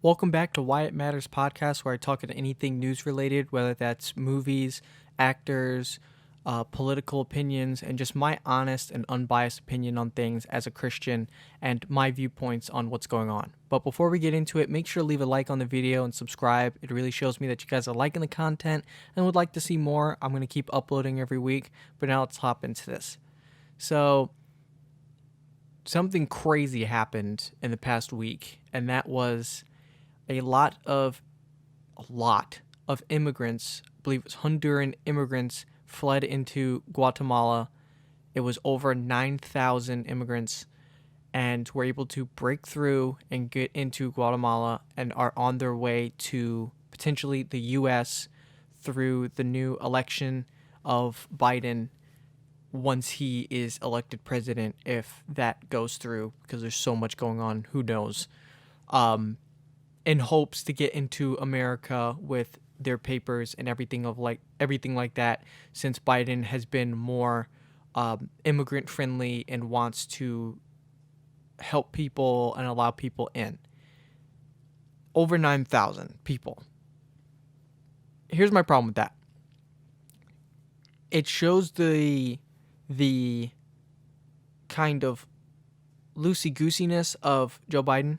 Welcome back to Why It Matters podcast, where I talk about anything news related, whether that's movies, actors, political opinions, and just my honest and unbiased opinion on things as a Christian and my viewpoints on what's going on. But before we get into it, make sure to leave a like on the video and subscribe. It really shows me that you guys are liking the content and would like to see more. I'm going to keep uploading every week, but now let's hop into this. So, something crazy happened in the past week, and that was a lot of immigrants, I believe it was Honduran immigrants, fled into Guatemala. It was over 9,000 immigrants and were able to break through and get into Guatemala and are on their way to potentially the US through the new election of Biden once he is elected president, if that goes through, because there's so much going on, who knows. In hopes to get into America with their papers and everything like that, since Biden has been more immigrant friendly and wants to help people and allow people in. Over 9,000 people. Here's my problem with that. It shows the kind of loosey goosiness of Joe Biden,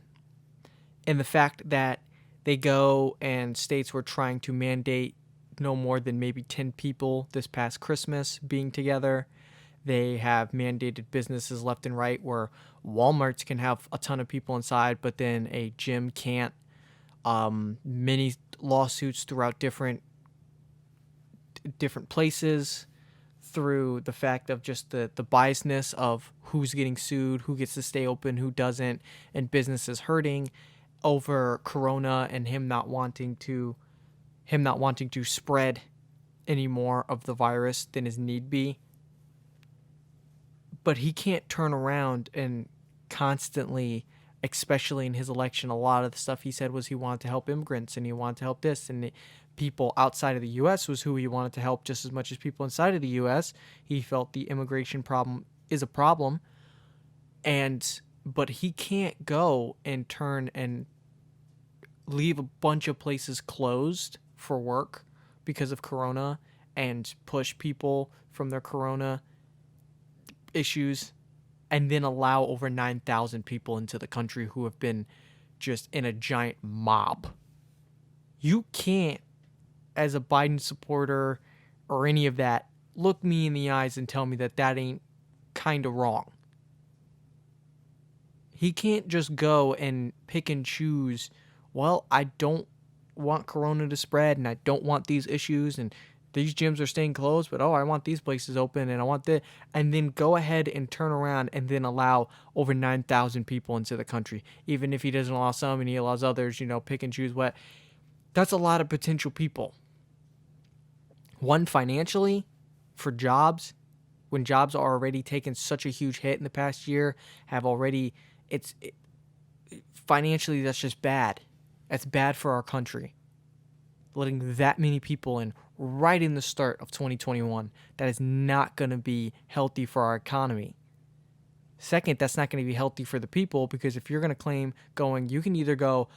and the fact that they go and states were trying to mandate no more than maybe 10 people this past Christmas being together. They have mandated businesses left and right where Walmarts can have a ton of people inside, but then a gym can't. Many lawsuits throughout different places through the fact of just the biasness of who's getting sued, who gets to stay open, who doesn't, and businesses hurting over corona and him not wanting to spread any more of the virus than is need be. But he can't turn around and constantly, especially in his election, a lot of the stuff he said was he wanted to help immigrants and he wanted to help this, and people outside of the US was who he wanted to help just as much as people inside of the US. He felt the immigration problem is a problem, but he can't go and turn and leave a bunch of places closed for work because of corona and push people from their corona issues and then allow over 9,000 people into the country who have been just in a giant mob. You can't, as a Biden supporter or any of that, look me in the eyes and tell me that that ain't kind of wrong. He can't just go and pick and choose, well, I don't want corona to spread and I don't want these issues and these gyms are staying closed, but I want these places open and I want this, and then go ahead and turn around and then allow over 9,000 people into the country. Even if he doesn't allow some and he allows others, pick and choose what. That's a lot of potential people. One, financially, for jobs, when jobs are already taking such a huge hit in the past year, financially, that's just bad. That's bad for our country. Letting that many people in right in the start of 2021, that is not going to be healthy for our economy. Second, that's not going to be healthy for the people, because if you're going to claim you can either go,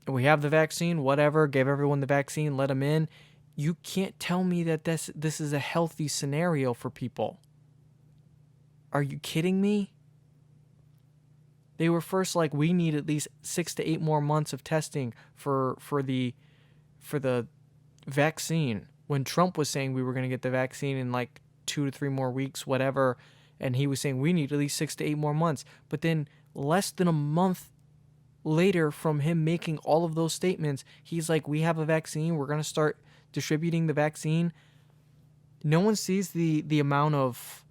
we have the vaccine, whatever, give everyone the vaccine, let them in. You can't tell me that this is a healthy scenario for people. Are you kidding me? They were first like, we need at least 6 to 8 more months of testing for the vaccine, when Trump was saying we were going to get the vaccine in like 2 to 3 more weeks, whatever, and he was saying we need at least 6 to 8 more months. But then less than a month later from him making all of those statements, he's like, we have a vaccine, we're going to start distributing the vaccine. No one sees the amount of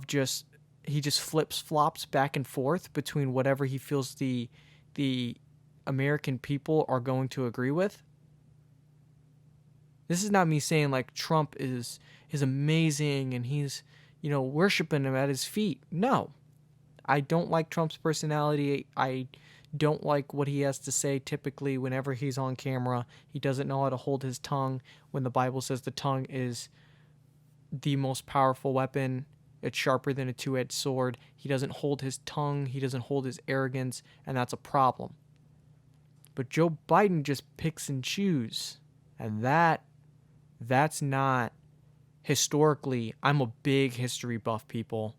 just, he just flops back and forth between whatever he feels the American people are going to agree with. This is not me saying like Trump is amazing and he's, worshiping him at his feet. No. I don't like Trump's personality. I don't like what he has to say typically whenever he's on camera. He doesn't know how to hold his tongue when the Bible says the tongue is the most powerful weapon. It's sharper than a two-edged sword. He doesn't hold his tongue. He doesn't hold his arrogance, and that's a problem. But Joe Biden just picks and chooses. And that's not historically. I'm a big history buff, people.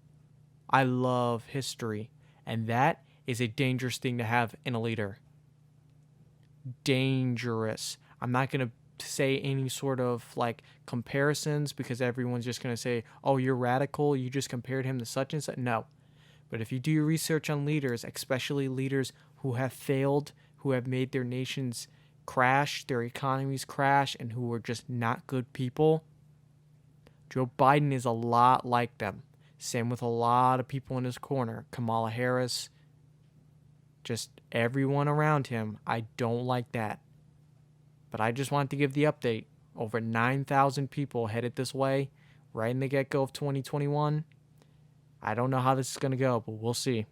I love history. And that is a dangerous thing to have in a leader. Dangerous. I'm not going to say any sort of like comparisons because everyone's just going to say, oh, you're radical. You just compared him to such and such. No. But if you do your research on leaders, especially leaders who have failed, who have made their nations crash, their economies crash, and who are just not good people, Joe Biden is a lot like them. Same with a lot of people in his corner. Kamala Harris, just everyone around him. I don't like that. But I just wanted to give the update. Over 9,000 people headed this way right in the get-go of 2021. I don't know how this is going to go, but we'll see.